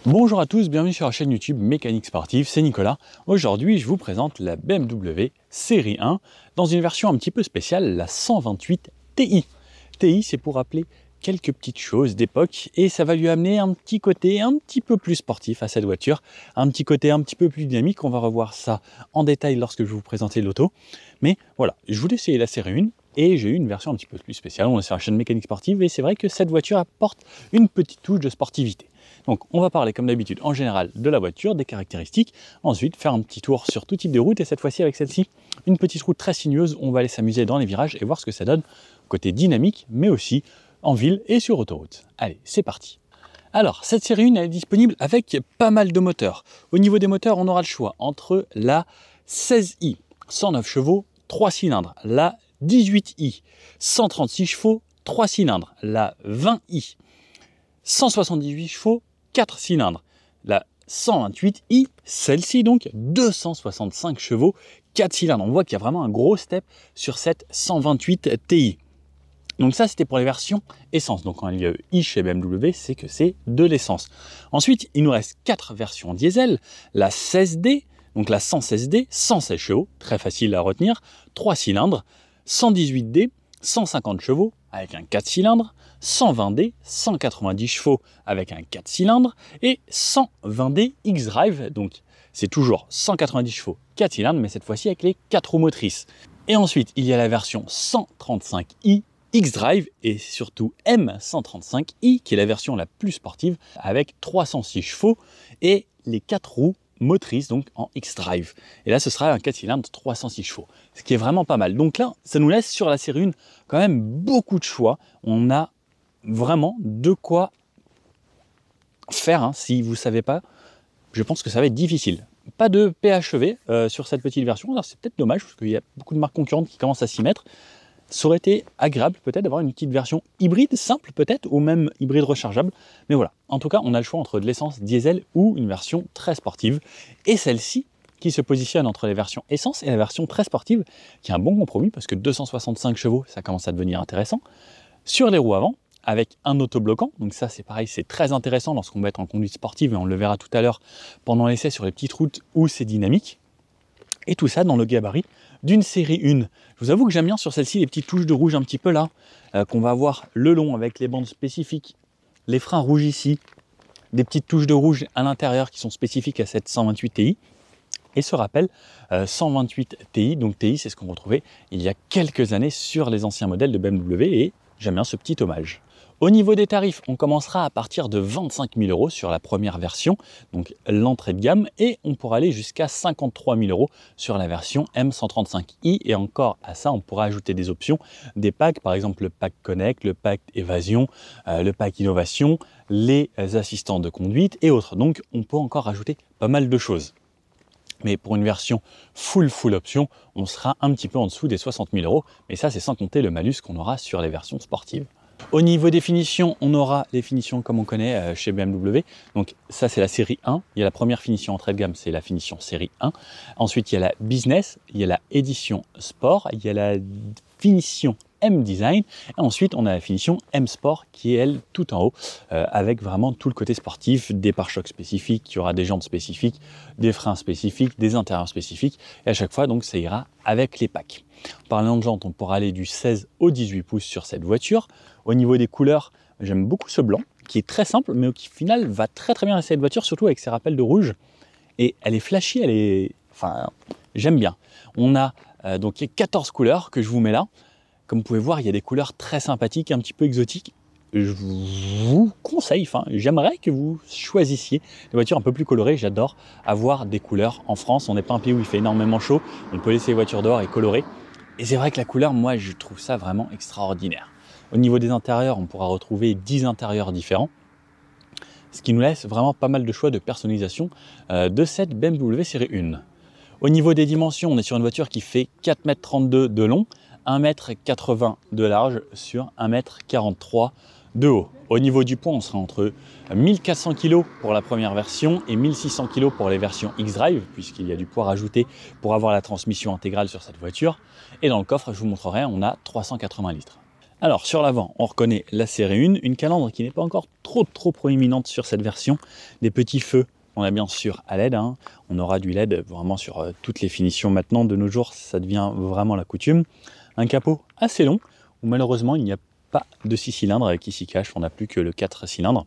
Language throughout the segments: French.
Bonjour à tous, bienvenue sur la chaîne YouTube Mécanique Sportive, c'est Nicolas. Aujourd'hui, je vous présente la BMW Série 1 dans une version un petit peu spéciale, la 128 Ti. Ti, c'est pour rappeler quelques petites choses d'époque et ça va lui amener un petit côté un petit peu plus sportif à cette voiture, un petit côté un petit peu plus dynamique. On va revoir ça en détail lorsque je vais vous présenter l'auto. Mais voilà, je voulais essayer la Série 1 et j'ai eu une version un petit peu plus spéciale. On est sur la chaîne Mécanique Sportive et c'est vrai que cette voiture apporte une petite touche de sportivité. Donc on va parler comme d'habitude en général de la voiture, des caractéristiques, ensuite faire un petit tour sur tout type de route et cette fois-ci avec celle-ci, une petite route très sinueuse, on va aller s'amuser dans les virages et voir ce que ça donne côté dynamique mais aussi en ville et sur autoroute. Allez, c'est parti. Alors cette série 1 elle est disponible avec pas mal de moteurs. Au niveau des moteurs, on aura le choix entre la 16i, 109 chevaux, 3 cylindres, la 18i, 136 chevaux, 3 cylindres, la 20i, 178 chevaux, 4 cylindres. La 128i, celle-ci donc, 265 chevaux, 4 cylindres. On voit qu'il y a vraiment un gros step sur cette 128 Ti. Donc ça, c'était pour les versions essence. Donc quand il y a i chez BMW, c'est que c'est de l'essence. Ensuite, il nous reste 4 versions diesel. La 16D, donc la 116D, 116 chevaux, très facile à retenir, 3 cylindres. 118D, 150 chevaux avec un 4 cylindres. 120D, 190 chevaux avec un 4 cylindres et 120D X-Drive, donc c'est toujours 190 chevaux, 4 cylindres, mais cette fois-ci avec les 4 roues motrices. Et ensuite, il y a la version 135i X-Drive et surtout M135i, qui est la version la plus sportive, avec 306 chevaux et les 4 roues motrices, donc en X-Drive. Et là, ce sera un 4 cylindres 306 chevaux, ce qui est vraiment pas mal. Donc là, ça nous laisse sur la série 1 quand même beaucoup de choix. On a vraiment de quoi faire, hein. Si vous ne savez pas, je pense que ça va être difficile. Pas de PHEV sur cette petite version, alors c'est peut-être dommage parce qu'il y a beaucoup de marques concurrentes qui commencent à s'y mettre. Ça aurait été agréable peut-être d'avoir une petite version hybride simple peut-être, ou même hybride rechargeable, mais voilà, en tout cas on a le choix entre de l'essence diesel ou une version très sportive, et celle-ci qui se positionne entre les versions essence et la version très sportive, qui est un bon compromis parce que 265 chevaux, ça commence à devenir intéressant. Sur les roues avant, avec un autobloquant, donc ça c'est pareil, c'est très intéressant lorsqu'on va être en conduite sportive et on le verra tout à l'heure pendant l'essai sur les petites routes où c'est dynamique, et tout ça dans le gabarit d'une série 1. Je vous avoue que j'aime bien sur celle-ci les petites touches de rouge un petit peu là, qu'on va avoir le long avec les bandes spécifiques, les freins rouges ici, des petites touches de rouge à l'intérieur qui sont spécifiques à cette 128 Ti, et ce rappel 128 Ti, donc Ti c'est ce qu'on retrouvait il y a quelques années sur les anciens modèles de BMW, et j'aime bien ce petit hommage. Au niveau des tarifs, on commencera à partir de 25 000 € sur la première version, donc l'entrée de gamme, et on pourra aller jusqu'à 53 000 € sur la version M135i, et encore à ça, on pourra ajouter des options, des packs, par exemple le pack Connect, le pack Évasion, le pack Innovation, les assistants de conduite et autres. Donc on peut encore ajouter pas mal de choses. Mais pour une version full option, on sera un petit peu en dessous des 60 000 €, mais ça c'est sans compter le malus qu'on aura sur les versions sportives. Au niveau des finitions, on aura les finitions comme on connaît chez BMW. Donc ça c'est la série 1. Il y a la première finition entrée de gamme, c'est la finition série 1. Ensuite il y a la Business, il y a la édition Sport, il y a la finition M Design. Et ensuite on a la finition M Sport qui est elle tout en haut avec vraiment tout le côté sportif, des pare-chocs spécifiques, il y aura des jantes spécifiques, des freins spécifiques, des intérieurs spécifiques. Et à chaque fois donc ça ira avec les packs. Parlant de jantes, on pourra aller du 16 au 18 pouces sur cette voiture. Au niveau des couleurs, j'aime beaucoup ce blanc, qui est très simple, mais qui au final va très bien à cette voiture, surtout avec ses rappels de rouge. Et elle est flashy, elle est... Enfin, j'aime bien. On a donc 14 couleurs que je vous mets là. Comme vous pouvez voir, il y a des couleurs très sympathiques, un petit peu exotiques. je vous conseille, enfin j'aimerais que vous choisissiez des voitures un peu plus colorées. J'adore avoir des couleurs. En France, on n'est pas un pays où il fait énormément chaud, on peut laisser les voitures dehors et colorer. Et c'est vrai que la couleur, moi je trouve ça vraiment extraordinaire. Au niveau des intérieurs, on pourra retrouver 10 intérieurs différents, ce qui nous laisse vraiment pas mal de choix de personnalisation de cette BMW série 1. Au niveau des dimensions, on est sur une voiture qui fait 4,32 m de long, 1,80 m de large sur 1,43 m de haut. Au niveau du poids, on sera entre 1400 kg pour la première version et 1600 kg pour les versions X-Drive, puisqu'il y a du poids rajouté pour avoir la transmission intégrale sur cette voiture. Et dans le coffre, je vous montrerai, on a 380 litres. Alors sur l'avant, on reconnaît la série 1, une calandre qui n'est pas encore trop proéminente sur cette version. Des petits feux, on a bien sûr à LED, hein. On aura du LED vraiment sur toutes les finitions maintenant. De nos jours, ça devient vraiment la coutume. Un capot assez long, où malheureusement il n'y a pas de 6 cylindres qui s'y cache, on n'a plus que le 4 cylindres.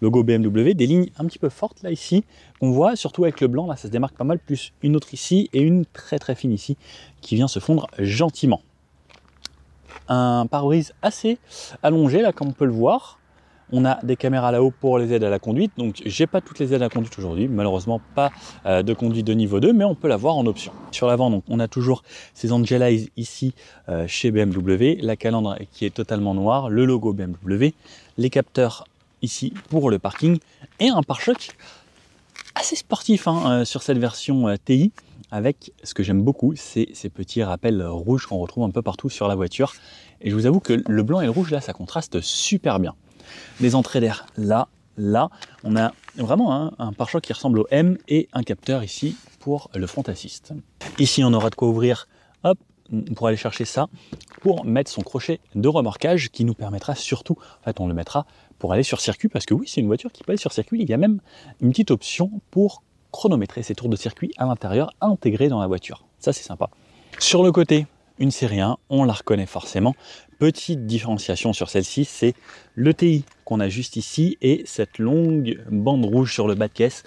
Logo BMW, des lignes un petit peu fortes là ici, qu'on voit surtout avec le blanc, là ça se démarque pas mal, plus une autre ici et une très fine ici, qui vient se fondre gentiment. Un pare-brise assez allongé là comme on peut le voir. On a des caméras là-haut pour les aides à la conduite, donc j'ai pas toutes les aides à la conduite aujourd'hui, malheureusement pas de conduite de niveau 2, mais on peut l'avoir en option. Sur l'avant, donc on a toujours ces Angelize ici chez BMW, la calandre qui est totalement noire, le logo BMW, les capteurs ici pour le parking et un pare-choc assez sportif hein, sur cette version TI, avec ce que j'aime beaucoup, c'est ces petits rappels rouges qu'on retrouve un peu partout sur la voiture. Et je vous avoue que le blanc et le rouge là, ça contraste super bien. Les entrées d'air là, on a vraiment un pare-choc qui ressemble au M et un capteur ici pour le front assist. Ici, on aura de quoi ouvrir, hop, pour aller chercher ça, pour mettre son crochet de remorquage qui nous permettra surtout, en fait, on le mettra pour aller sur circuit, parce que oui, c'est une voiture qui peut aller sur circuit. Il y a même une petite option pour chronométrer ses tours de circuit à l'intérieur, intégrés dans la voiture. Ça, c'est sympa. Sur le côté, une série 1, on la reconnaît forcément. Petite différenciation sur celle-ci, c'est le TI qu'on a juste ici et cette longue bande rouge sur le bas de caisse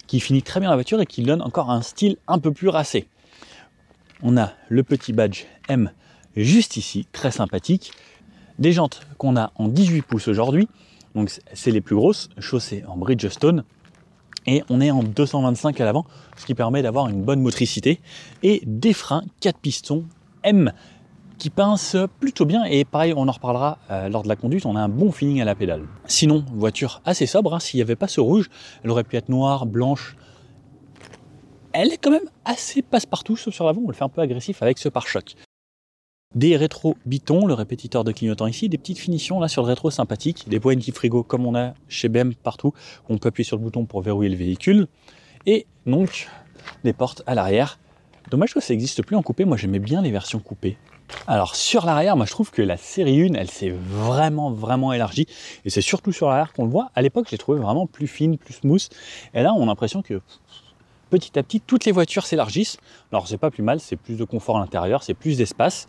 qui finit très bien la voiture et qui donne encore un style un peu plus racé. On a le petit badge M juste ici, très sympathique. Des jantes qu'on a en 18 pouces aujourd'hui, donc c'est les plus grosses, chaussées en Bridgestone. Et on est en 225 à l'avant, ce qui permet d'avoir une bonne motricité. Et des freins 4 pistons M qui pincent plutôt bien. Et pareil, on en reparlera lors de la conduite, on a un bon feeling à la pédale. Sinon, voiture assez sobre, hein, s'il n'y avait pas ce rouge, elle aurait pu être noire, blanche. Elle est quand même assez passe-partout, sauf sur l'avant, on le fait un peu agressif avec ce pare-choc. Des rétro bitons, le répétiteur de clignotant ici, des petites finitions là sur le rétro sympathiques, des poignées de frigo comme on a chez BM partout, où on peut appuyer sur le bouton pour verrouiller le véhicule, et donc des portes à l'arrière. Dommage que ça n'existe plus en coupé, moi j'aimais bien les versions coupées. Alors sur l'arrière, moi je trouve que la série 1, elle s'est vraiment élargie, et c'est surtout sur l'arrière qu'on le voit. À l'époque, je l'ai trouvé vraiment plus fine, plus smooth, et là on a l'impression que petit à petit, toutes les voitures s'élargissent. Alors c'est pas plus mal, c'est plus de confort à l'intérieur, c'est plus d'espace.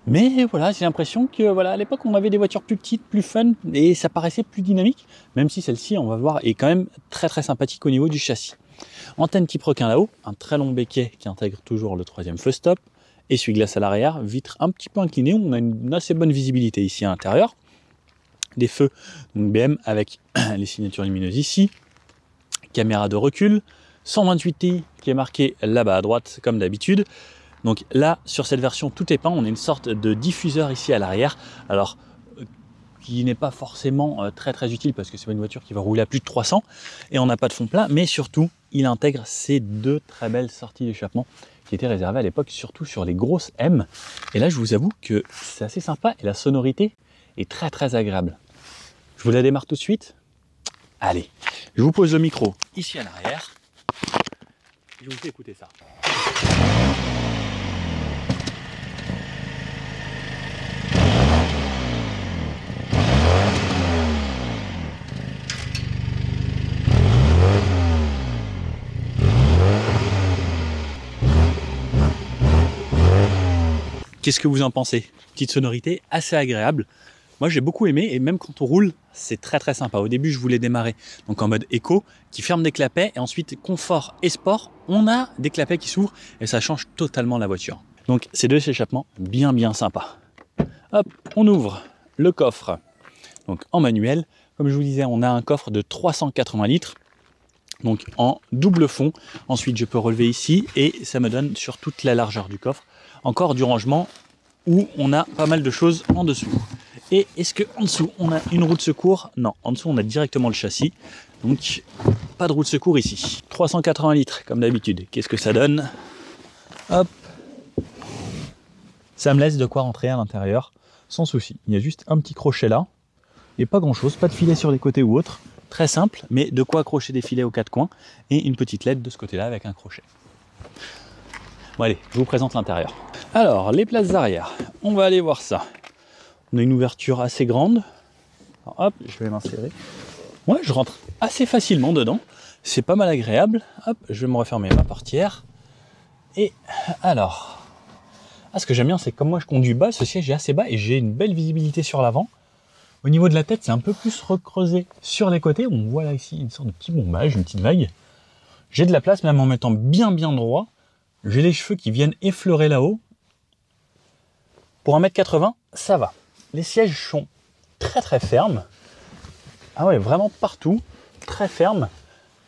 Mais voilà, j'ai l'impression que voilà, à l'époque, on avait des voitures plus petites, plus fun, et ça paraissait plus dynamique, même si celle-ci, on va voir, est quand même très sympathique au niveau du châssis. Antenne type requin là-haut, un très long béquet qui intègre toujours le 3e feu stop, essuie-glace à l'arrière, vitre un petit peu inclinée, on a une assez bonne visibilité ici à l'intérieur. Des feux donc BM avec les signatures lumineuses ici, caméra de recul, 128i qui est marqué là-bas à droite comme d'habitude. Donc là, sur cette version tout est peint, on a une sorte de diffuseur ici à l'arrière, alors qui n'est pas forcément très utile parce que c'est pas une voiture qui va rouler à plus de 300 et on n'a pas de fond plat, mais surtout il intègre ces deux très belles sorties d'échappement qui étaient réservées à l'époque surtout sur les grosses M. Et là je vous avoue que c'est assez sympa et la sonorité est très agréable. Je vous la démarre tout de suite. Allez, je vous pose le micro ici à l'arrière et je vous fais écouter ça. Qu'est-ce que vous en pensez? Petite sonorité assez agréable. Moi j'ai beaucoup aimé et même quand on roule, c'est très sympa. Au début je voulais démarrer donc en mode éco qui ferme des clapets et ensuite confort et sport, on a des clapets qui s'ouvrent et ça change totalement la voiture. Donc ces deux échappements bien sympas. Hop, on ouvre le coffre. donc en manuel. Comme je vous disais, on a un coffre de 380 litres, donc en double fond. Ensuite, je peux relever ici et ça me donne sur toute la largeur du coffre encore du rangement où on a pas mal de choses en dessous. Et est-ce que en dessous, on a une roue de secours? Non, en dessous, on a directement le châssis. Donc, pas de roue de secours ici. 380 litres, comme d'habitude. Qu'est-ce que ça donne? Hop. Ça me laisse de quoi rentrer à l'intérieur, sans souci. Il y a juste un petit crochet là. Et pas grand-chose, pas de filet sur les côtés ou autre. Très simple, mais de quoi accrocher des filets aux quatre coins. Et une petite LED de ce côté-là avec un crochet. Bon allez, je vous présente l'intérieur. Alors, les places arrière. On va aller voir ça. On a une ouverture assez grande. Alors, hop, je vais m'insérer. Ouais, je rentre assez facilement dedans. C'est pas mal agréable. Hop, je vais me refermer ma portière. Et alors, ce que j'aime bien, c'est que comme moi je conduis bas, ce siège est assez bas et j'ai une belle visibilité sur l'avant. Au niveau de la tête, c'est un peu plus recreusé sur les côtés. On voit là ici une sorte de petit bombage, une petite vague. J'ai de la place, même en mettant bien droit. J'ai les cheveux qui viennent effleurer là-haut. Pour 1m80, ça va. Les sièges sont très fermes. Ah ouais, vraiment partout. Très fermes.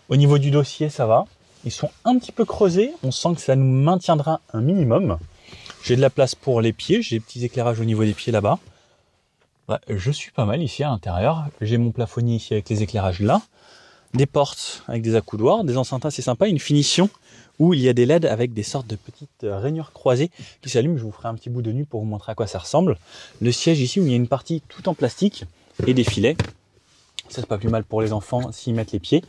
Au niveau du dossier, ça va. Ils sont un petit peu creusés. On sent que ça nous maintiendra un minimum. J'ai de la place pour les pieds. J'ai des petits éclairages au niveau des pieds là-bas. Ouais, je suis pas mal ici à l'intérieur. J'ai mon plafonnier ici avec les éclairages là. Des portes avec des accoudoirs. Des enceintes assez sympas. Une finition où il y a des LED avec des sortes de petites rainures croisées qui s'allument. Je vous ferai un petit bout de nu pour vous montrer à quoi ça ressemble. Le siège ici où il y a une partie tout en plastique et des filets. Ça, c'est pas plus mal pour les enfants s'ils mettent les pieds.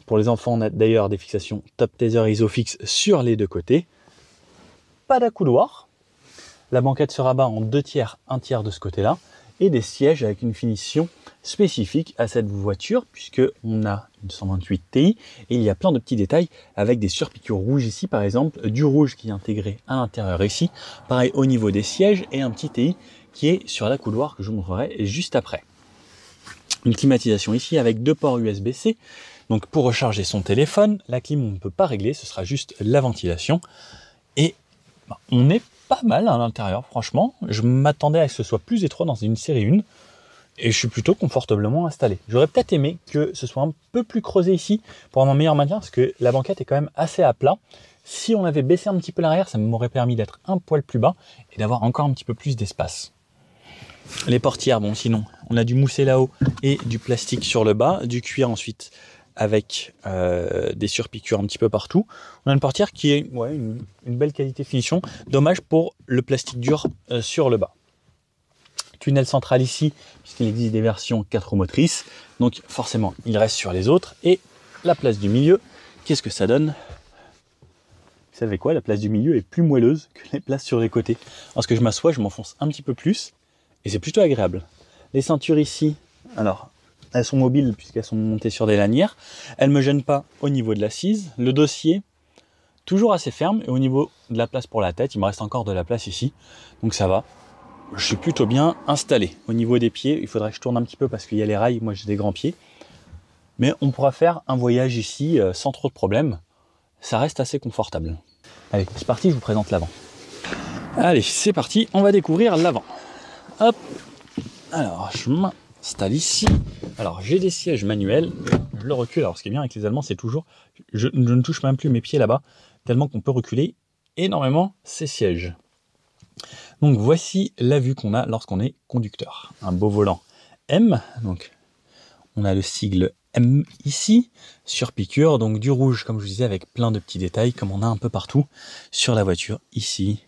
Pour les enfants, on a d'ailleurs des fixations Top Taser Isofix sur les deux côtés. Pas d'accoudoir. La banquette se rabat en 2/3, 1/3 de ce côté-là. Et des sièges avec une finition spécifique à cette voiture, puisque on a une 128 Ti et il y a plein de petits détails avec des surpiqûres rouges ici, par exemple, du rouge qui est intégré à l'intérieur ici. Pareil au niveau des sièges et un petit Ti qui est sur la couloir que je vous montrerai juste après. Une climatisation ici avec 2 ports USB-C. Donc pour recharger son téléphone, la clim on ne peut pas régler, ce sera juste la ventilation. Et on est pas mal à l'intérieur, franchement. Je m'attendais à ce que ce soit plus étroit dans une série 1. Et je suis plutôt confortablement installé. J'aurais peut-être aimé que ce soit un peu plus creusé ici pour avoir un meilleur maintien, parce que la banquette est quand même assez à plat. Si on avait baissé un petit peu l'arrière, ça m'aurait permis d'être un poil plus bas et d'avoir encore un petit peu plus d'espace. Les portières, bon sinon, on a du moussé là-haut et du plastique sur le bas, du cuir ensuite avec des surpiqûres un petit peu partout. On a une portière qui est une belle qualité de finition. Dommage pour le plastique dur sur le bas. Tunnel central ici, puisqu'il existe des versions 4 roues motrices. Donc forcément, il reste sur les autres. Et la place du milieu, qu'est-ce que ça donne? Vous savez quoi? La place du milieu est plus moelleuse que les places sur les côtés. Lorsque je m'assois, je m'enfonce un petit peu plus. Et c'est plutôt agréable. Les ceintures ici, alors... elles sont mobiles puisqu'elles sont montées sur des lanières. Elles ne me gênent pas au niveau de l'assise. Le dossier, toujours assez ferme. Et au niveau de la place pour la tête, il me reste encore de la place ici. Donc ça va. Je suis plutôt bien installé. Au niveau des pieds, il faudrait que je tourne un petit peu parce qu'il y a les rails. Moi, j'ai des grands pieds. Mais on pourra faire un voyage ici sans trop de problèmes. Ça reste assez confortable. Allez, c'est parti, je vous présente l'avant. Allez, c'est parti. On va découvrir l'avant. Hop. Alors, je m'installe ici. Alors j'ai des sièges manuels, je le recule. Alors ce qui est bien avec les Allemands, c'est toujours, je ne touche même plus mes pieds là-bas, tellement qu'on peut reculer énormément ces sièges. Donc voici la vue qu'on a lorsqu'on est conducteur. Un beau volant M, donc on a le sigle M ici, sur piqûre, donc du rouge comme je vous disais avec plein de petits détails comme on a un peu partout sur la voiture, ici,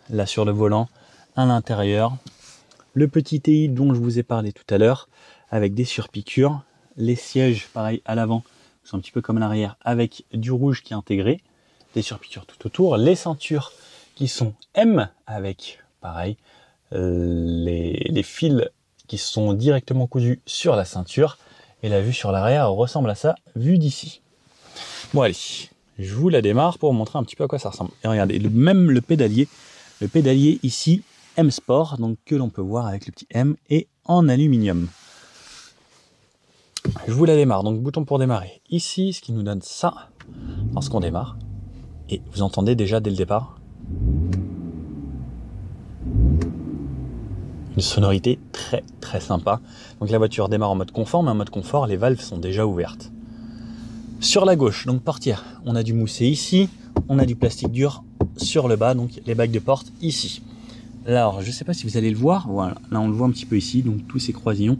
là sur le volant, à l'intérieur. Le petit TI dont je vous ai parlé tout à l'heure, avec des surpiqûres. Les sièges, pareil, à l'avant, sont un petit peu comme à l'arrière, avec du rouge qui est intégré. Des surpiqûres tout autour. Les ceintures qui sont M, avec, pareil, les fils qui sont directement cousus sur la ceinture. Et la vue sur l'arrière ressemble à ça, vue d'ici. Bon allez, je vous la démarre pour vous montrer un petit peu à quoi ça ressemble. Et regardez, même le pédalier ici, M Sport, donc que l'on peut voir avec le petit M et en aluminium. Je vous la démarre, donc bouton pour démarrer. Ici, ce qui nous donne ça lorsqu'on démarre. Et vous entendez déjà dès le départ Une sonorité très sympa. Donc la voiture démarre en mode confort, mais en mode confort, les valves sont déjà ouvertes. Sur la gauche, donc portière, on a du moussé ici, on a du plastique dur sur le bas, donc les bagues de porte ici. Alors, je ne sais pas si vous allez le voir, voilà, là on le voit un petit peu ici, donc tous ces croisillons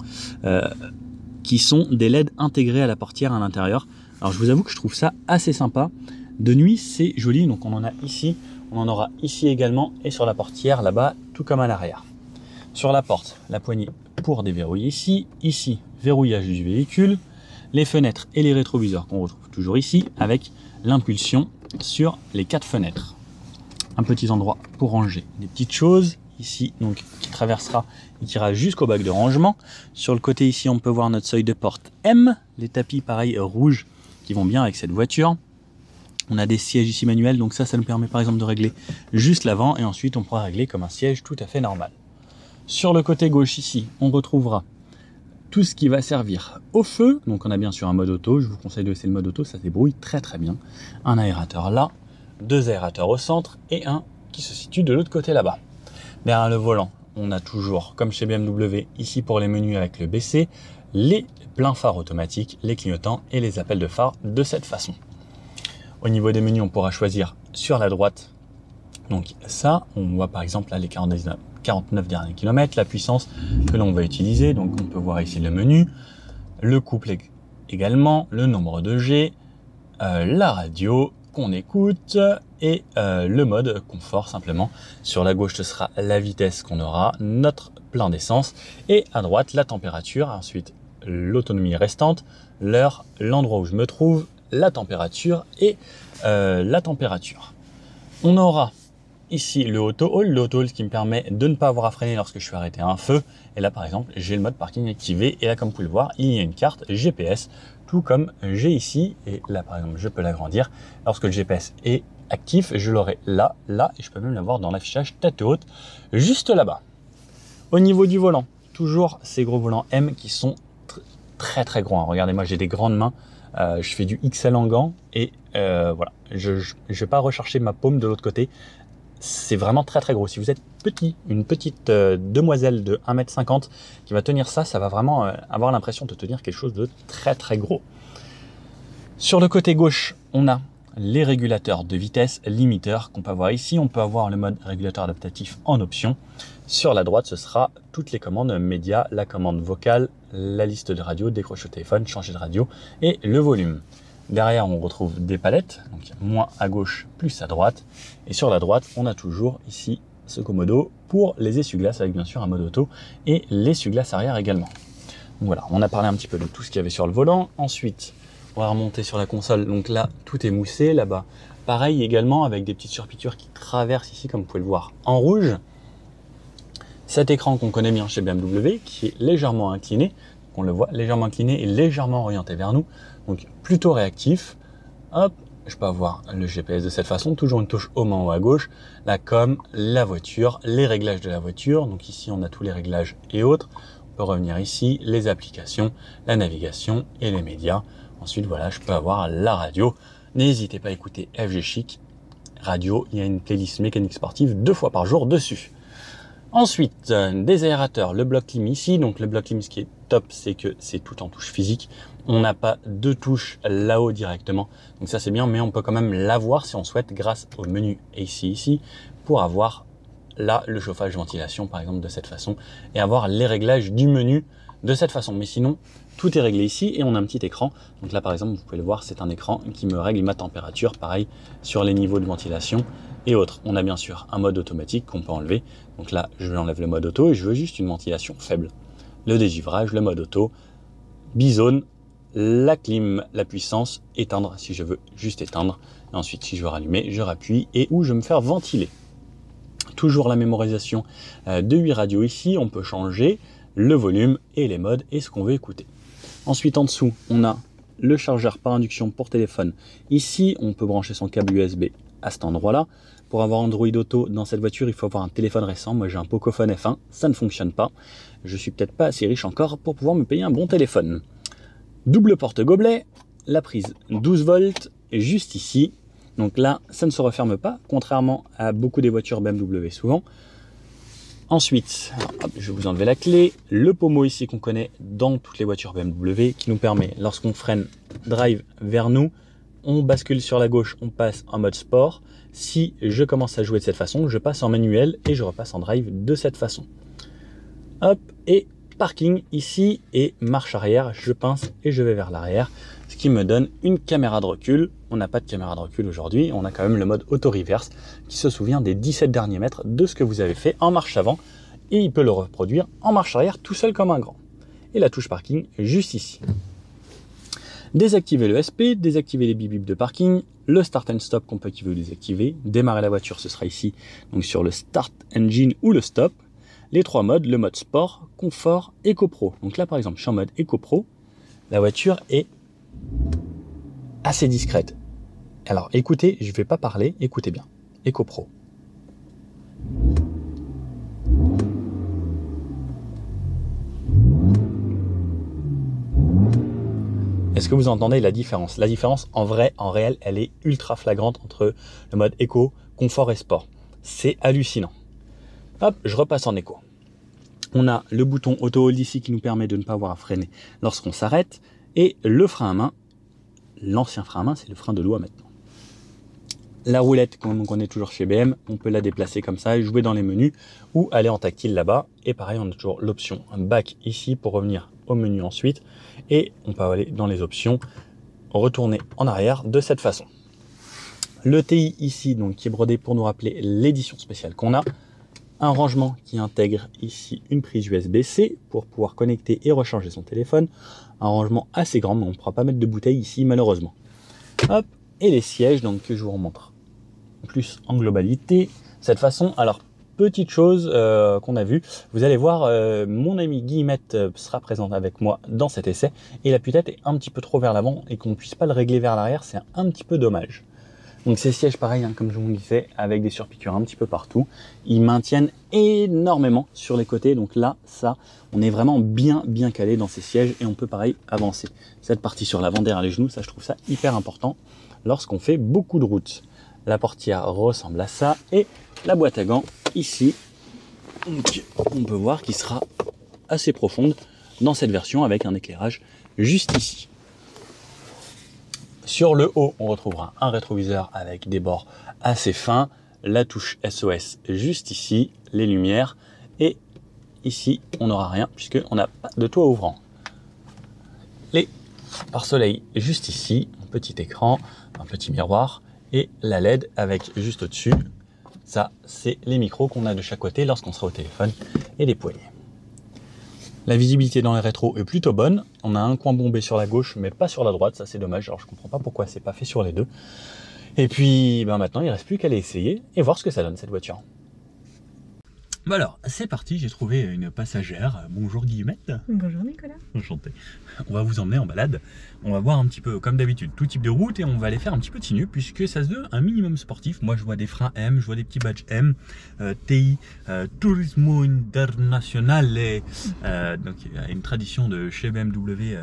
qui sont des LED intégrés à la portière à l'intérieur. Alors je vous avoue que je trouve ça assez sympa. De nuit, c'est joli, donc on en a ici, on en aura ici également, et sur la portière là-bas, tout comme à l'arrière. Sur la porte, la poignée pour déverrouiller ici, verrouillage du véhicule, les fenêtres et les rétroviseurs qu'on retrouve toujours ici, avec l'impulsion sur les 4 fenêtres. Un petit endroit pour ranger des petites choses, ici, donc qui traversera et qui ira jusqu'au bac de rangement. Sur le côté ici, on peut voir notre seuil de porte M, les tapis pareil rouges qui vont bien avec cette voiture. On a des sièges ici manuels, donc ça nous permet par exemple de régler juste l'avant, et ensuite on pourra régler comme un siège tout à fait normal. Sur le côté gauche ici, on retrouvera tout ce qui va servir au feu. Donc on a bien sûr un mode auto, je vous conseille de laisser le mode auto, ça débrouille très bien. Un aérateur là, 2 aérateurs au centre et un qui se situe de l'autre côté là-bas. Derrière le volant, on a toujours, comme chez BMW, ici pour les menus avec le BC, les pleins phares automatiques, les clignotants et les appels de phare de cette façon. Au niveau des menus, on pourra choisir sur la droite. Donc ça, on voit par exemple là les 49 derniers kilomètres, la puissance que l'on va utiliser. Donc on peut voir ici le menu, le couple également, le nombre de G, la radio qu'on écoute et le mode confort simplement. Sur la gauche, ce sera la vitesse qu'on aura, notre plein d'essence, et à droite la température, ensuite l'autonomie restante, l'heure, l'endroit où je me trouve, la température et la température. On aura ici le auto hold, qui me permet de ne pas avoir à freiner lorsque je suis arrêté à un feu. Et là par exemple, j'ai le mode parking activé, et là comme vous pouvez le voir, il y a une carte GPS, tout comme j'ai ici, et là par exemple je peux l'agrandir. Lorsque le GPS est actif, je l'aurai là, et je peux même l'avoir dans l'affichage tête haute, juste là-bas. Au niveau du volant, toujours ces gros volants M qui sont très gros, hein. Regardez, moi j'ai des grandes mains, je fais du XL en gants, et voilà, je ne vais pas rechercher ma paume de l'autre côté. C'est vraiment très gros. Si vous êtes petit, une petite demoiselle de 1,50 m qui va tenir ça, ça va vraiment avoir l'impression de tenir quelque chose de très gros. Sur le côté gauche, on a les régulateurs de vitesse, limiteurs qu'on peut avoir ici. On peut avoir le mode régulateur adaptatif en option. Sur la droite, ce sera toutes les commandes médias, la commande vocale, la liste de radio, décrocher au téléphone, changer de radio et le volume. Derrière, on retrouve des palettes, donc moins à gauche, plus à droite. Et sur la droite, on a toujours ici ce commodo pour les essuie-glaces, avec bien sûr un mode auto et l'essuie-glace arrière également. Donc voilà, on a parlé un petit peu de tout ce qu'il y avait sur le volant. Ensuite, on va remonter sur la console. Donc là, tout est moussé. Là-bas, pareil également, avec des petites surpiqûres qui traversent ici, comme vous pouvez le voir, en rouge. Cet écran qu'on connaît bien chez BMW, qui est légèrement incliné. On le voit, légèrement incliné et légèrement orienté vers nous. Donc plutôt réactif. Hop, je peux avoir le GPS de cette façon, toujours une touche haut en haut à gauche, la com, la voiture, les réglages de la voiture. Donc ici on a tous les réglages et autres. On peut revenir ici, les applications, la navigation et les médias. Ensuite voilà, je peux avoir la radio. N'hésitez pas à écouter FG Chic Radio, il y a une playlist mécanique sportive 2 fois par jour dessus. Ensuite, des aérateurs, le bloc clim ici. Donc le bloc clim, ce qui est top, c'est que c'est tout en touche physique. On n'a pas de touche là-haut directement. Donc ça c'est bien, mais on peut quand même l'avoir si on souhaite grâce au menu ici, pour avoir là le chauffage, ventilation par exemple de cette façon, et avoir les réglages du menu de cette façon. Mais sinon, tout est réglé ici et on a un petit écran. Donc là par exemple, vous pouvez le voir, c'est un écran qui me règle ma température, pareil sur les niveaux de ventilation et autres. On a bien sûr un mode automatique qu'on peut enlever. Donc là, je enlève le mode auto et je veux juste une ventilation faible. Le dégivrage, le mode auto, bizone, la clim, la puissance, éteindre si je veux juste éteindre. Et ensuite, si je veux rallumer, je rappuie et où je veux me faire ventiler. Toujours la mémorisation de 8 radios ici. On peut changer le volume et les modes et ce qu'on veut écouter. Ensuite, en dessous, on a le chargeur par induction pour téléphone. Ici, on peut brancher son câble USB à cet endroit-là. Pour avoir Android Auto dans cette voiture, il faut avoir un téléphone récent. Moi, j'ai un Pocophone F1, ça ne fonctionne pas. Je suis peut-être pas assez riche encore pour pouvoir me payer un bon téléphone. Double porte-gobelet, la prise 12 volts, juste ici. Donc là, ça ne se referme pas, contrairement à beaucoup des voitures BMW souvent. Ensuite, alors, hop, je vais vous enlever la clé, le pommeau ici qu'on connaît dans toutes les voitures BMW qui nous permet, lorsqu'on freine drive vers nous, on bascule sur la gauche, on passe en mode sport. Si je commence à jouer de cette façon, je passe en manuel et je repasse en drive de cette façon. Hop, et parking ici et marche arrière, je pince et je vais vers l'arrière, ce qui me donne une caméra de recul. On n'a pas de caméra de recul aujourd'hui, on a quand même le mode auto-reverse qui se souvient des 17 derniers mètres de ce que vous avez fait en marche avant et il peut le reproduire en marche arrière tout seul comme un grand. Et la touche parking juste ici. Désactiver le SP, désactiver les bip-bip de parking, le start and stop qu'on peut activer ou désactiver, démarrer la voiture ce sera ici, donc sur le start engine ou le stop, les trois modes, le mode sport, confort, Eco Pro. Donc là par exemple je suis en mode Eco Pro, la voiture est assez discrète. Alors écoutez, je ne vais pas parler, écoutez bien, Eco Pro. Est-ce que vous entendez la différence? La différence en vrai, en réel, elle est ultra flagrante entre le mode éco, confort et sport. C'est hallucinant. Hop, je repasse en éco. On a le bouton auto hold ici qui nous permet de ne pas avoir à freiner lorsqu'on s'arrête. Et le frein à main, l'ancien frein à main, c'est le frein de loi maintenant. La roulette, comme on connaît toujours chez BM, on peut la déplacer comme ça, jouer dans les menus ou aller en tactile là-bas. Et pareil, on a toujours l'option back ici pour revenir au menu ensuite. Et on peut aller dans les options, retourner en arrière de cette façon. Le TI ici, donc qui est brodé pour nous rappeler l'édition spéciale qu'on a. Un rangement qui intègre ici une prise USB-C pour pouvoir connecter et recharger son téléphone. Un rangement assez grand, mais on ne pourra pas mettre de bouteille ici malheureusement. Hop, et les sièges donc que je vous remontre plus en globalité. Cette façon, alors petite chose qu'on a vu, vous allez voir mon ami Guillemette sera présente avec moi dans cet essai et la putette est un petit peu trop vers l'avant et qu'on ne puisse pas le régler vers l'arrière, c'est un petit peu dommage. Donc ces sièges pareil, hein, comme je vous le disais, avec des surpiqûres un petit peu partout, ils maintiennent énormément sur les côtés, donc là, ça, on est vraiment bien calé dans ces sièges et on peut pareil avancer. Cette partie sur l'avant derrière les genoux, ça je trouve ça hyper important lorsqu'on fait beaucoup de route. La portière ressemble à ça et la boîte à gants ici, donc, on peut voir qu'il sera assez profonde dans cette version avec un éclairage juste ici. Sur le haut, on retrouvera un rétroviseur avec des bords assez fins, la touche SOS juste ici, les lumières et ici on n'aura rien puisqu'on n'a pas de toit ouvrant. Les pare-soleil juste ici, un petit écran, un petit miroir et la LED avec juste au-dessus. Ça, c'est les micros qu'on a de chaque côté lorsqu'on sera au téléphone et les poignées. La visibilité dans les rétros est plutôt bonne. On a un coin bombé sur la gauche, mais pas sur la droite. Ça, c'est dommage. Alors, je comprends pas pourquoi c'est pas fait sur les deux. Et puis, maintenant, il reste plus qu'à essayer et voir ce que ça donne, cette voiture. Bah alors, c'est parti, j'ai trouvé une passagère. Bonjour Guillemette. Bonjour Nicolas. Enchanté. On va vous emmener en balade. On va voir un petit peu, comme d'habitude, tout type de route et on va aller faire un petit peu de sinueux puisque ça se veut un minimum sportif. Moi, je vois des freins M, je vois des petits badges M, TI, Turismo Internazionale. Donc, il y a une tradition de chez BMW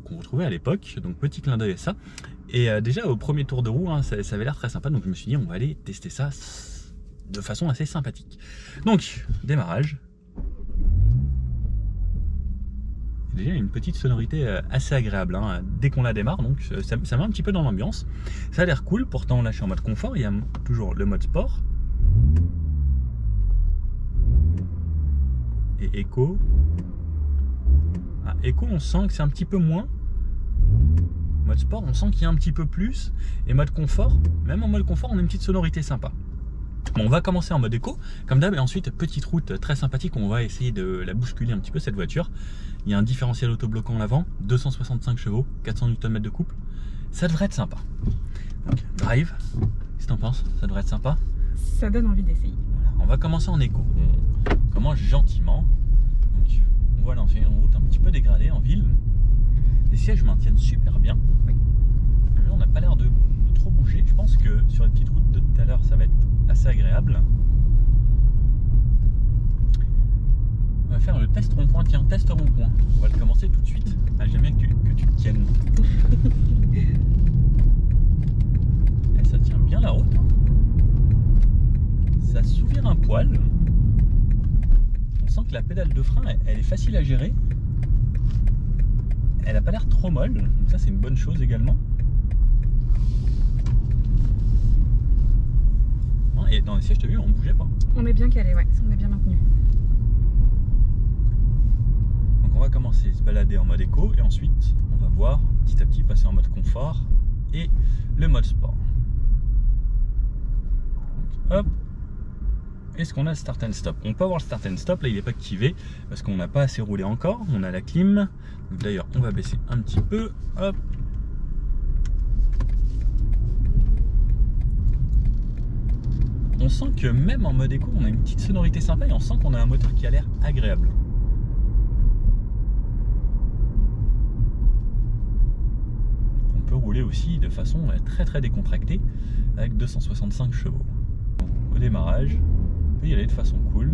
qu'on retrouvait à l'époque. Donc, petit clin d'œil à ça. Et déjà, au premier tour de roue, hein, ça avait l'air très sympa. Donc, je me suis dit, on va aller tester ça de façon assez sympathique. Donc, démarrage. Déjà une petite sonorité assez agréable hein, dès qu'on la démarre, donc ça met un petit peu dans l'ambiance. Ça a l'air cool, pourtant là je suis en mode confort, il y a toujours le mode sport. Et éco. Ah, éco on sent que c'est un petit peu moins. Mode sport on sent qu'il y a un petit peu plus. Et mode confort, même en mode confort on a une petite sonorité sympa. Bon, on va commencer en mode éco, comme d'hab, et ensuite petite route très sympathique, on va essayer de la bousculer un petit peu cette voiture. Il y a un différentiel autobloquant à l'avant, 265 chevaux, 400 Nm de couple, ça devrait être sympa. Donc drive, qu'est-ce que t'en penses? Ça devrait être sympa? Ça donne envie d'essayer. Voilà, on va commencer en éco, on commence gentiment, donc on va lancer une route un petit peu dégradée en ville. Les sièges maintiennent super bien, oui. On n'a pas l'air de trop bouger, je pense que sur les petites routes de tout à l'heure ça va être assez agréable. On va faire le test rond-point. Tiens, test rond-point. On va le commencer tout de suite. Ah, j'aime bien que tu te tiennes. Et ça tient bien la route. Hein. Ça s'ouvre un poil. que la pédale de frein, elle est facile à gérer. Elle n'a pas l'air trop molle, donc ça c'est une bonne chose également. Et dans les sièges, tu as vu, on ne bougeait pas. On est bien calé, ouais, on est bien maintenu. Donc on va commencer à se balader en mode éco et ensuite on va voir petit à petit passer en mode confort et le mode sport. Donc, hop. Est-ce qu'on a le start and stop? On peut avoir le start and stop, là il n'est pas activé parce qu'on n'a pas assez roulé encore. On a la clim. D'ailleurs on va baisser un petit peu. Hop. On sent que même en mode éco, on a une petite sonorité sympa et on sent qu'on a un moteur qui a l'air agréable. On peut rouler aussi de façon très décontractée avec 265 chevaux. Donc, au démarrage, on peut y aller de façon cool.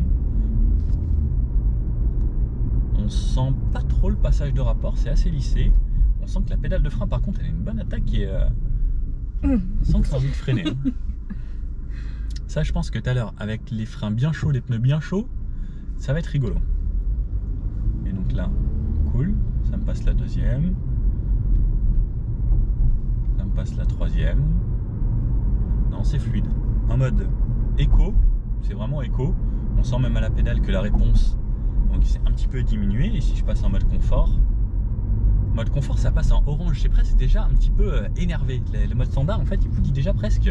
On sent pas trop le passage de rapport, c'est assez lissé. On sent que la pédale de frein par contre elle a une bonne attaque et on sent que ça a envie de freiner. Hein. Ça, je pense que tout à l'heure, avec les freins bien chauds, les pneus bien chauds, ça va être rigolo. Et donc là, cool, ça me passe la deuxième. Ça me passe la troisième. Non, c'est fluide. En mode éco, c'est vraiment éco. On sent même à la pédale que la réponse, donc c'est un petit peu diminué. Et si je passe en mode confort, ça passe en orange. C'est presque déjà un petit peu énervé. Le mode standard, en fait, il vous dit déjà presque...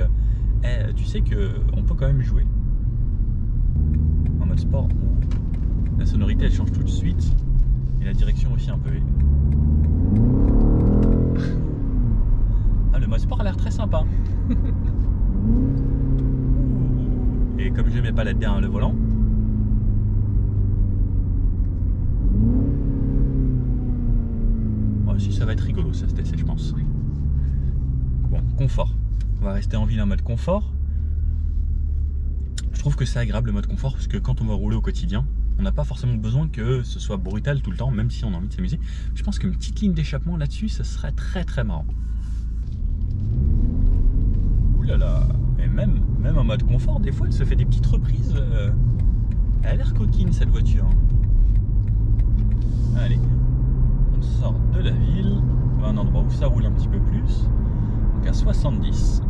tu sais qu'on peut quand même jouer. En mode sport, la sonorité elle change tout de suite et la direction aussi un peu. Ah, le mode sport a l'air très sympa. Et comme je ne mets pas là derrière le volant, bon, si ça va être rigolo ça se tester je pense. Bon, confort. On va rester en ville en mode confort. Je trouve que c'est agréable le mode confort parce que quand on va rouler au quotidien, on n'a pas forcément besoin que ce soit brutal tout le temps, même si on a envie de s'amuser. Je pense qu'une petite ligne d'échappement là-dessus, ça serait très marrant. Ouh là là. Et même en mode confort, des fois elle se fait des petites reprises. Elle a l'air coquine cette voiture. Allez, on sort de la ville, on va à un endroit où ça roule un petit peu plus. Donc à 70.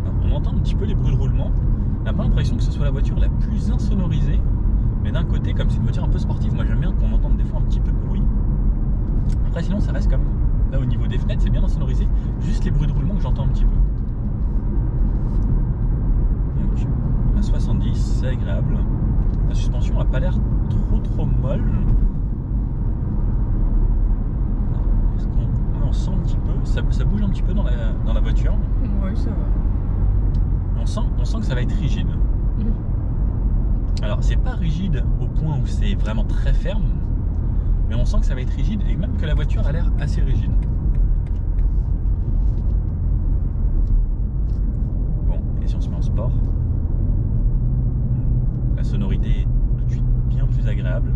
Alors, on entend un petit peu les bruits de roulement. On n'a pas l'impression que ce soit la voiture la plus insonorisée. Mais d'un côté, comme c'est une voiture un peu sportive, moi j'aime bien qu'on entende des fois un petit peu de bruit. Après sinon ça reste comme là au niveau des fenêtres, c'est bien insonorisé. Juste les bruits de roulement que j'entends un petit peu. Donc à 70, c'est agréable. La suspension n'a pas l'air trop molle. On sent un petit peu, ça bouge un petit peu dans la voiture. Oui, ça va. On sent que ça va être rigide. Alors c'est pas rigide au point où c'est vraiment très ferme, mais on sent que ça va être rigide et même que la voiture a l'air assez rigide. Bon, et si on se met en sport, la sonorité est tout de suite bien plus agréable.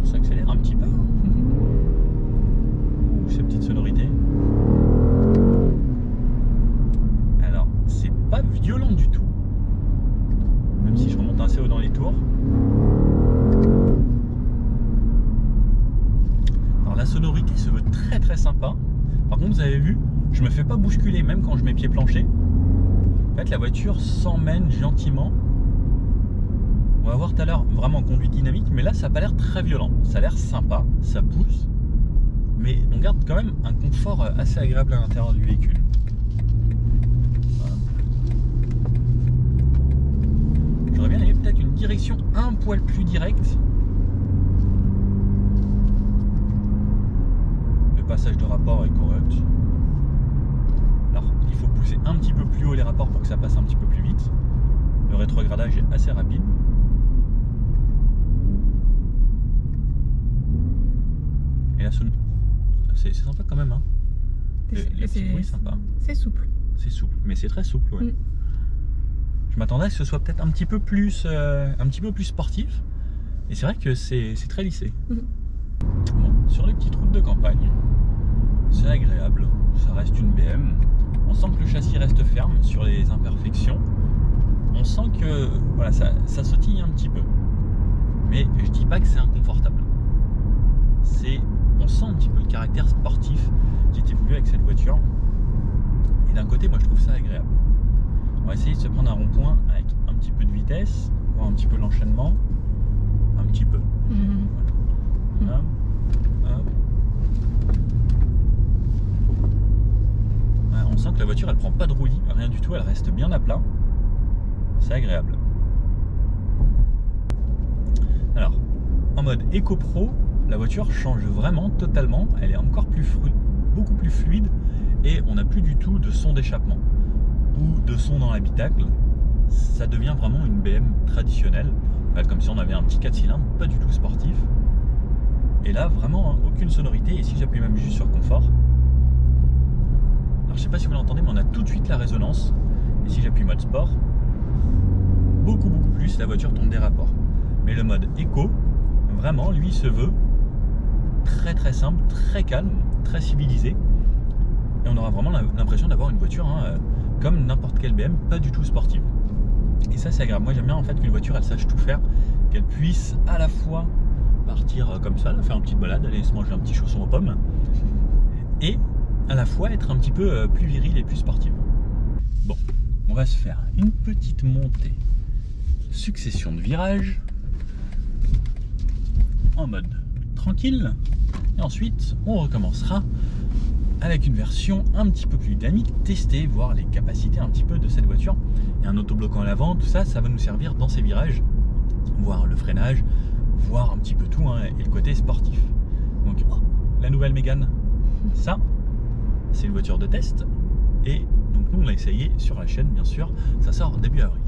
Ça accélère un petit peu. Ces petites sonorités. Alors, c'est pas violent du tout. Même si je remonte assez haut dans les tours. Alors la sonorité se veut très sympa. Par contre, vous avez vu, je me fais pas bousculer même quand je mets pied plancher. En fait, la voiture s'emmène gentiment. On va voir tout à l'heure vraiment en conduite dynamique, mais là ça n'a pas l'air très violent. Ça a l'air sympa, ça pousse. Mais on garde quand même un confort assez agréable à l'intérieur du véhicule. Voilà. J'aurais bien aimé peut-être une direction un poil plus directe. Le passage de rapport est correct. Alors il faut pousser un petit peu plus haut les rapports pour que ça passe un petit peu plus vite. Le rétrogradage est assez rapide. Et la sonnerie. C'est sympa quand même, hein. Le petit bruit sympa. C'est souple. C'est souple, mais c'est très souple, ouais. Je m'attendais à ce que ce soit peut-être un petit peu plus sportif. Et c'est vrai que c'est très lissé. Bon, sur les petites routes de campagne, c'est agréable, ça reste une BM. On sent que le châssis reste ferme sur les imperfections. On sent que voilà, ça sautille un petit peu. Mais je dis pas que c'est inconfortable. On sent un petit peu le caractère sportif qui était voulu avec cette voiture. Et d'un côté, moi je trouve ça agréable. On va essayer de se prendre un rond-point avec un petit peu de vitesse, voir un petit peu l'enchaînement. Un petit peu. Voilà. Hop, hop. Ouais, on sent que la voiture elle prend pas de roulis, rien du tout, elle reste bien à plat. C'est agréable. Alors, en mode Eco Pro, la voiture change vraiment totalement. Elle est encore beaucoup plus fluide et on n'a plus du tout de son d'échappement ou de son dans l'habitacle. Ça devient vraiment une BM traditionnelle, comme si on avait un petit 4 cylindres, pas du tout sportif. Et là, vraiment, hein, aucune sonorité. Et si j'appuie même juste sur confort, alors je sais pas si vous l'entendez, mais on a tout de suite la résonance. Et si j'appuie mode sport, beaucoup plus, la voiture tombe des rapports. Mais le mode éco, vraiment, lui, se veut très simple, très calme, très civilisé. Et on aura vraiment l'impression d'avoir une voiture comme n'importe quelle BM, pas du tout sportive. Et ça, c'est agréable. Moi, j'aime bien en fait qu'une voiture, elle sache tout faire, qu'elle puisse à la fois partir comme ça, faire une petite balade, aller se manger un petit chausson aux pommes, et à la fois être un petit peu plus virile et plus sportive. Bon, on va se faire une petite montée, succession de virages, en mode tranquille, et ensuite on recommencera avec une version un petit peu plus dynamique, tester, voir les capacités un petit peu de cette voiture. Il y a un autobloquant à l'avant, tout ça, ça va nous servir dans ces virages, voir le freinage, voir un petit peu tout, hein, et le côté sportif. Donc la nouvelle Mégane, ça, c'est une voiture de test, et donc nous on l'a essayé sur la chaîne bien sûr, ça sort début avril.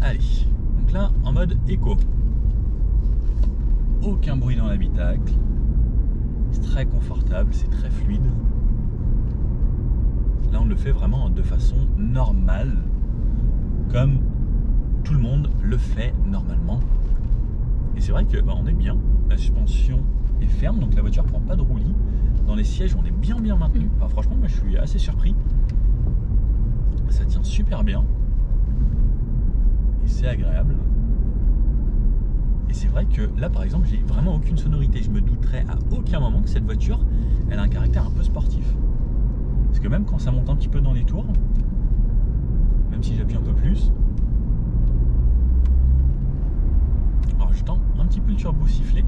Allez, donc là en mode éco. Aucun bruit dans l'habitacle, c'est très confortable, c'est très fluide. Là on le fait vraiment de façon normale, comme tout le monde le fait normalement. Et c'est vrai que on est bien, la suspension est ferme, donc la voiture prend pas de roulis. Dans les sièges on est bien maintenu. Enfin, franchement moi je suis assez surpris. Ça tient super bien. Et c'est agréable. Et c'est vrai que là par exemple j'ai vraiment aucune sonorité. Je me douterais à aucun moment que cette voiture elle a un caractère un peu sportif. Parce que même quand ça monte un petit peu dans les tours, même si j'appuie un peu plus, alors je tends un petit peu le turbo siffler,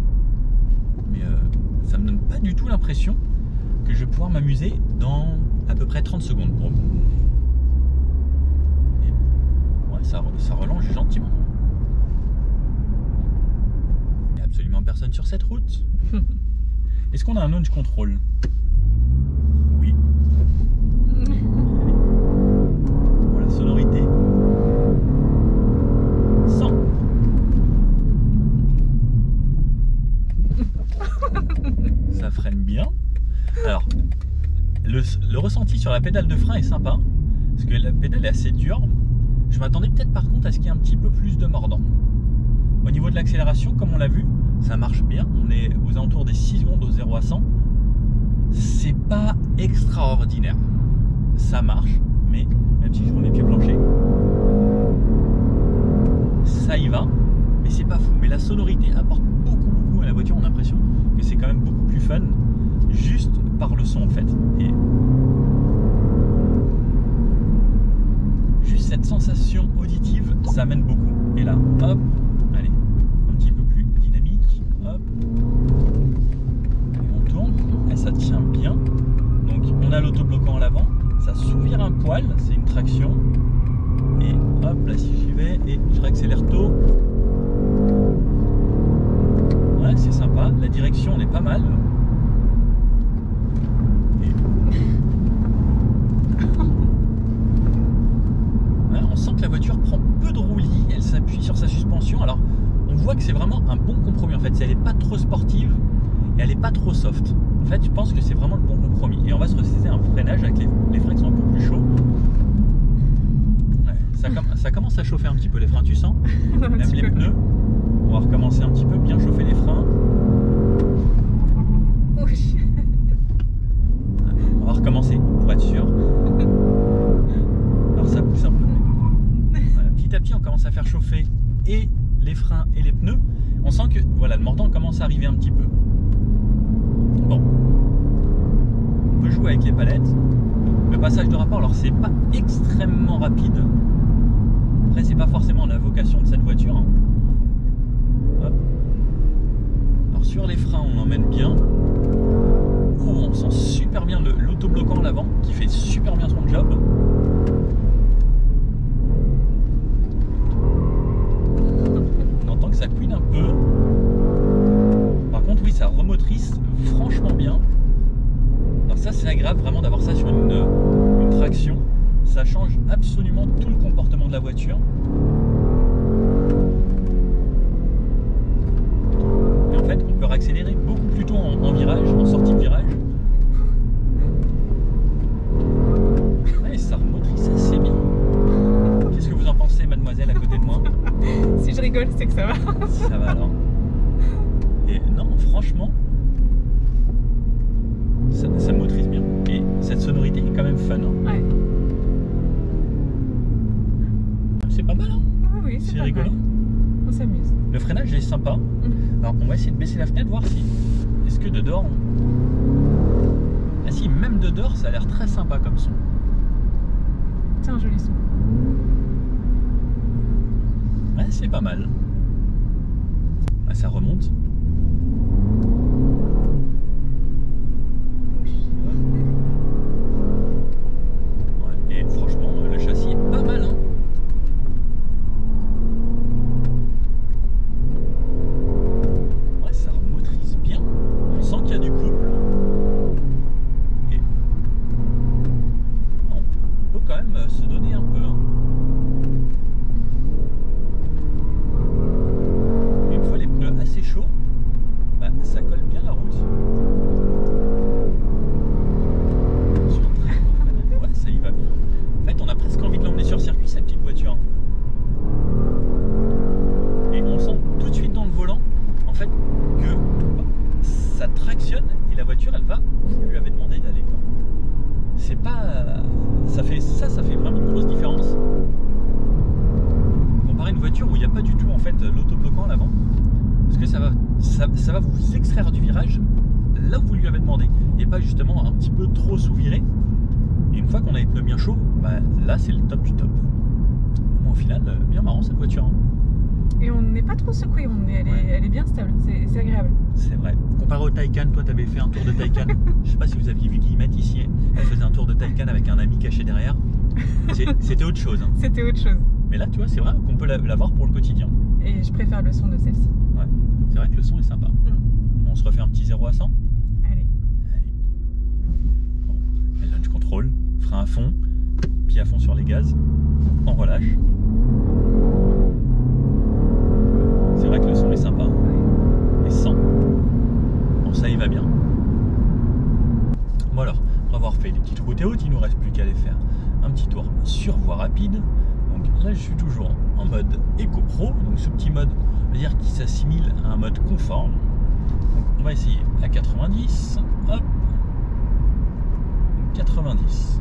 mais ça me donne pas du tout l'impression que je vais pouvoir m'amuser dans à peu près 30 secondes. Bon. Et ouais, ça relance gentiment. Absolument personne sur cette route. Est-ce qu'on a un launch control? Oui. Voilà, sonorité 100. Ça freine bien. Alors, le ressenti sur la pédale de frein est sympa, parce que la pédale est assez dure. Je m'attendais peut-être par contre à ce qu'il y ait un petit peu plus de mordant. Au niveau de l'accélération, comme on l'a vu, ça marche bien. On est aux alentours des 6 secondes au 0 à 100. C'est pas extraordinaire. Ça marche, mais même si je remets pied plancher, ça y va. Mais c'est pas fou. Mais la sonorité apporte beaucoup à la voiture. On a l'impression que c'est quand même beaucoup plus fun, juste par le son en fait. Et juste cette sensation auditive, ça amène beaucoup. Et là, hop, allez, un petit peu plus dynamique, hop, allez, on tourne, et ça tient bien. Donc on a l'autobloquant à l'avant, ça s'ouvre un poil, c'est une traction, et hop, là si j'y vais, et je réaccélère tôt. Ouais, c'est sympa, la direction on est pas mal. Et... ouais, on sent que la voiture prend peu de roulis, elle s'appuie sur sa suspension. Alors on voit que c'est vraiment un bon compromis en fait. Elle n'est pas trop sportive et elle n'est pas trop soft. En fait je pense que c'est vraiment le bon compromis. Et on va se retester un freinage avec les freins qui sont un peu plus chauds. Ouais, ça commence à chauffer un petit peu les freins, tu sens. Même les pneus. On va recommencer un petit peu, bien chauffer les freins. chauffer et les freins et les pneus, on sent que voilà, le mordant commence à arriver un petit peu. Bon, on peut jouer avec les palettes. Le passage de rapport, alors c'est pas extrêmement rapide. Après, c'est pas forcément la vocation de cette voiture. Hop. Alors sur les freins, on emmène bien. Oh, on sent super bien l'autobloquant à l'avant qui fait super bien son job. On entend que ça couine un peu. Par contre, oui, ça remotrice franchement bien. Alors ça, c'est agréable vraiment d'avoir ça sur une traction. Ça change absolument tout le comportement de la voiture. Et en fait, on peut réaccélérer beaucoup plus tôt en virage, en sortie de virage. Ouais, ça remotrice assez bien. Qu'est-ce que vous en pensez, mademoiselle, à côté de moi? Si je rigole, c'est que ça va. Ça va alors. Et non, franchement, ça motorise bien. Et cette sonorité est quand même fun. Hein. Ouais. C'est pas mal, hein? Oui, oui, C'est pas rigolo. mal. On s'amuse. Le freinage est sympa. Alors, on va essayer de baisser la fenêtre, voir si... Est-ce que de dehors... Ah si, même de dehors, ça a l'air très sympa comme son. C'est un joli son. Ouais, c'est pas mal. Ah, ça remonte. Ouais, et franchement, le châssis est pas mal, hein. Ouais, ça remotrice bien. On sent qu'il y a du couple. Et on peut quand même se donner un peu, hein. Une fois les pneus assez chauds, bah, ça colle bien la route. Sur un très bon freinage. Ouais, ça y va bien. En fait, on a presque envie de l'emmener sur circuit, cette petite voiture. Et on sent tout de suite dans le volant, en fait, que bah, ça tractionne et la voiture, elle va où vous lui avez demandé d'aller. C'est pas... Ça fait vraiment une grosse différence. Comparé à une voiture où il n'y a pas du tout en fait l'autobloquant à l'avant. Parce que ça va vous extraire du virage là où vous lui avez demandé. Et pas justement un petit peu trop sous-viré. Et une fois qu'on a les pneus bien chauds, bah, là c'est le top du top. Bon, au final, bien marrant cette voiture. Hein. Et on n'est pas trop secoué, elle est bien stable, c'est agréable. C'est vrai. Comparé au Taycan, toi tu avais fait un tour de Taycan. Je sais pas si vous aviez vu Guillemette ici. Elle faisait un tour de Taycan avec un ami caché derrière. C'était autre chose. Hein. C'était autre chose. Mais là, tu vois, c'est vrai qu'on peut l'avoir pour le quotidien. Et je préfère le son de celle-ci. Ouais, c'est vrai que le son est sympa. On se refait un petit 0 à 100. Allez. Bon, elle launch control, frein à fond, pied à fond sur les gaz, on relâche. C'est vrai que le son est sympa. Et 100. Bon, ça y va bien. Bon alors, après avoir fait les petites routes et hautes, il nous reste plus qu'à aller faire un petit tour sur voie rapide. Donc là, je suis toujours en mode Eco Pro, donc ce petit mode, on va dire, qui s'assimile à un mode confort. Donc on va essayer à 90, hop, 90.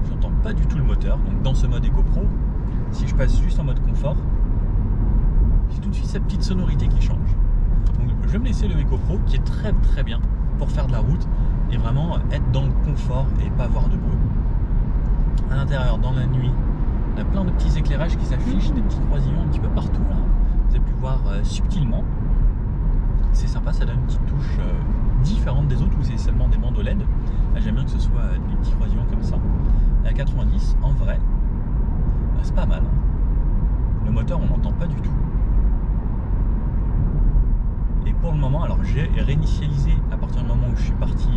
J'entends pas du tout le moteur, donc dans ce mode Eco Pro, si je passe juste en mode confort, j'ai tout de suite cette petite sonorité qui change. Donc je vais me laisser le Eco Pro qui est très très bien pour faire de la route et vraiment être dans le confort et pas avoir de bruit. À l'intérieur, dans la nuit, on a plein de petits éclairages qui s'affichent, des petits croisillons un petit peu partout là. Vous avez pu voir subtilement. C'est sympa, ça donne une petite touche différente des autres où c'est seulement des bandeaux LED. Là, j'aime bien que ce soit des petits croisillons comme ça. Et à 90, en vrai, c'est pas mal. Le moteur, on l'entend pas du tout. Et pour le moment, alors j'ai réinitialisé à partir du moment où je suis parti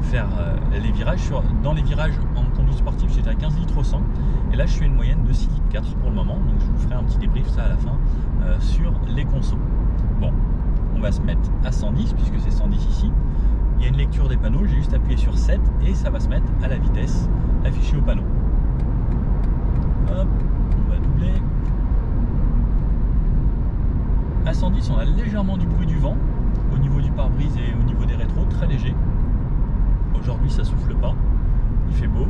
faire les virages. Dans les virages en conduite sportive, j'étais à 15 litres au 100. Et là, je suis à une moyenne de 6 litres 4 pour le moment. Donc je vous ferai un petit débrief ça à la fin sur les consos. Bon, on va se mettre à 110 puisque c'est 110 ici. Il y a une lecture des panneaux, j'ai juste appuyé sur 7 et ça va se mettre à la vitesse affichée au panneau. Hop, on va doubler. À 110, on a légèrement du bruit du vent au niveau du pare-brise et au niveau des rétros, très léger. Aujourd'hui, ça souffle pas, il fait beau.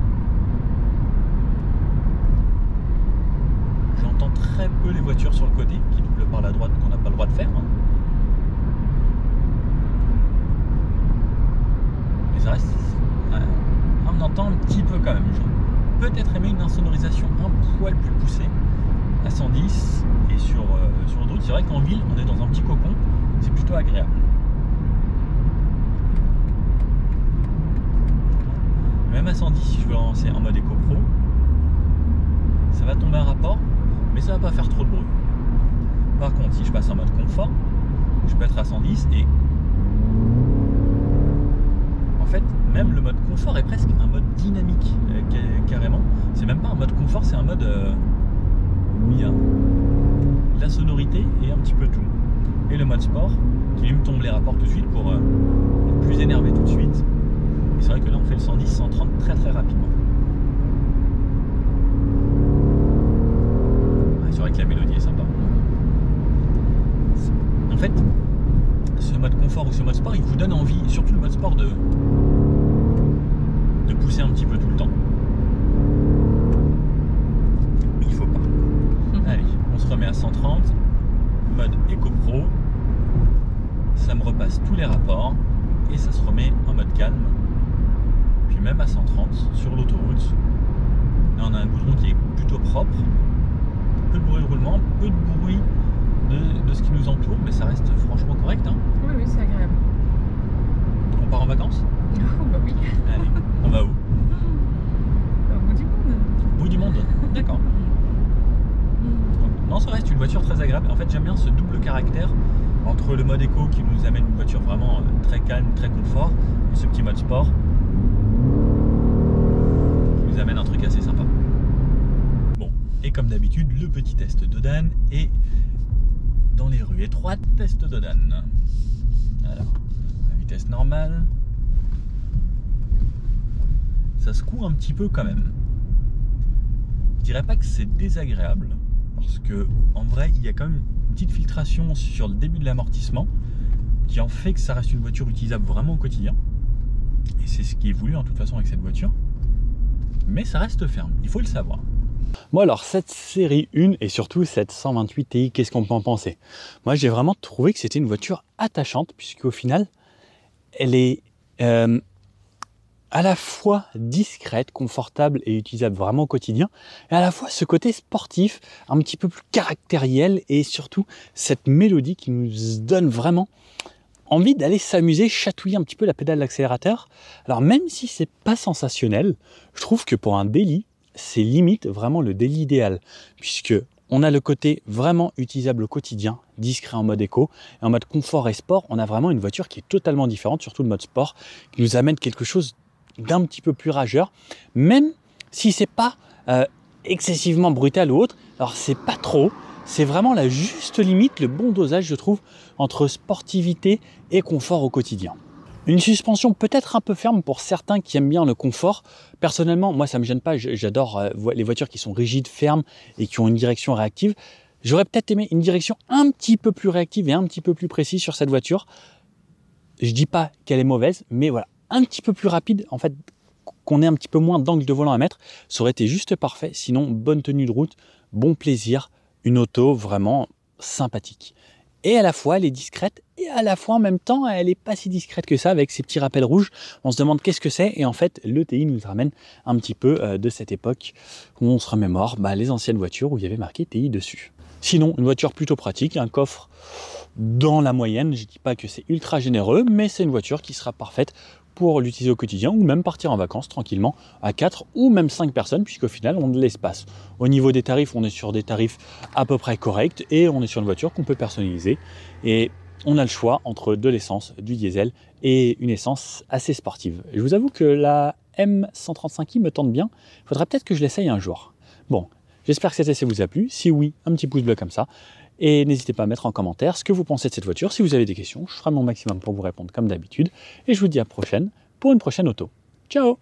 très peu les voitures sur le côté qui doublent par la droite qu'on n'a pas le droit de faire. Mais ça reste... on entend un petit peu quand même. J'aurais peut-être aimé une insonorisation un poil plus poussée à 110 et sur d'autres. C'est vrai qu'en ville, on est dans un petit cocon. C'est plutôt agréable. Même à 110, si je veux lancer en mode Eco Pro, ça va tomber un rapport, mais ça va pas faire trop de bruit. Par contre, si je passe en mode confort, je peux être à 110 et en fait, même le mode confort est presque un mode dynamique, carrément. C'est même pas un mode confort, c'est un mode où il y a de la sonorité et un petit peu tout. Et le mode sport, qui lui me tombe les rapports tout de suite pour être plus énervé tout de suite. Et c'est vrai que là, on fait le 110-130 très très rapidement. C'est vrai que la mélodie est sympa. En fait, ce mode confort ou ce mode sport, il vous donne envie, surtout le mode sport, de pousser un petit peu tout le temps. Mais il faut pas. Allez, on se remet à 130, mode Eco Pro. Ça me repasse tous les rapports et ça se remet en mode calme. Puis même à 130 sur l'autoroute. Là, on a un goudron qui est plutôt propre. Peu de bruit de roulement, peu de bruit de ce qui nous entoure, mais ça reste franchement correct. Hein. Oui, oui, c'est agréable. On part en vacances? Oh, bah oui. Allez, on va où? Au bout du monde. Au bout du monde, d'accord. Non, ça reste une voiture très agréable. En fait, j'aime bien ce double caractère entre le mode éco qui nous amène une voiture vraiment très calme, très confort, et ce petit mode sport qui nous amène un truc assez sympa. Bon, et comme d'habitude, le petit test d'Odan est dans les rues étroites. Test d'Odan. Alors, la vitesse normale. Ça secoue un petit peu quand même. Je dirais pas que c'est désagréable, parce que en vrai, il y a quand même une petite filtration sur le début de l'amortissement qui en fait que ça reste une voiture utilisable vraiment au quotidien. Et c'est ce qui est voulu en toute façon avec cette voiture. Mais ça reste ferme, il faut le savoir. Bon alors, cette série 1 et surtout cette 128 Ti, qu'est-ce qu'on peut en penser? Moi, j'ai vraiment trouvé que c'était une voiture attachante, puisqu'au final, elle est à la fois discrète, confortable et utilisable vraiment au quotidien, et à la fois ce côté sportif, un petit peu plus caractériel, et surtout cette mélodie qui nous donne vraiment envie d'aller s'amuser, chatouiller un petit peu la pédale d'accélérateur. Alors même si c'est pas sensationnel, je trouve que pour un daily, c'est limite vraiment le daily idéal, puisque on a le côté vraiment utilisable au quotidien, discret en mode éco, et en mode confort et sport, on a vraiment une voiture qui est totalement différente, surtout le mode sport, qui nous amène quelque chose d'un petit peu plus rageur, même si c'est pas excessivement brutal ou autre. Alors c'est pas trop, c'est vraiment la juste limite, le bon dosage je trouve entre sportivité et confort au quotidien. Une suspension peut-être un peu ferme pour certains qui aiment bien le confort. Personnellement, moi ça me gêne pas, j'adore les voitures qui sont rigides, fermes et qui ont une direction réactive. J'aurais peut-être aimé une direction un petit peu plus réactive et un petit peu plus précise sur cette voiture. Je dis pas qu'elle est mauvaise, mais voilà, un petit peu plus rapide, en fait, qu'on ait un petit peu moins d'angle de volant à mettre, ça aurait été juste parfait. Sinon, bonne tenue de route, bon plaisir, une auto vraiment sympathique. Et à la fois, elle est discrète, et à la fois, en même temps, elle n'est pas si discrète que ça, avec ses petits rappels rouges. On se demande qu'est-ce que c'est, et en fait, le TI nous ramène un petit peu de cette époque où on se remémore les anciennes voitures où il y avait marqué TI dessus. Sinon, une voiture plutôt pratique, un coffre dans la moyenne. Je ne dis pas que c'est ultra généreux, mais c'est une voiture qui sera parfaite pour l'utiliser au quotidien ou même partir en vacances tranquillement à 4 ou même 5 personnes, puisqu'au final on a de l'espace. Au niveau des tarifs, on est sur des tarifs à peu près corrects et on est sur une voiture qu'on peut personnaliser, et on a le choix entre de l'essence, du diesel et une essence assez sportive. Je vous avoue que la M135i me tente bien, il faudrait peut-être que je l'essaye un jour. Bon, j'espère que cet essai vous a plu. Si oui, un petit pouce bleu comme ça. Et n'hésitez pas à mettre en commentaire ce que vous pensez de cette voiture. Si vous avez des questions, je ferai mon maximum pour vous répondre comme d'habitude. Et je vous dis à la prochaine pour une prochaine auto. Ciao!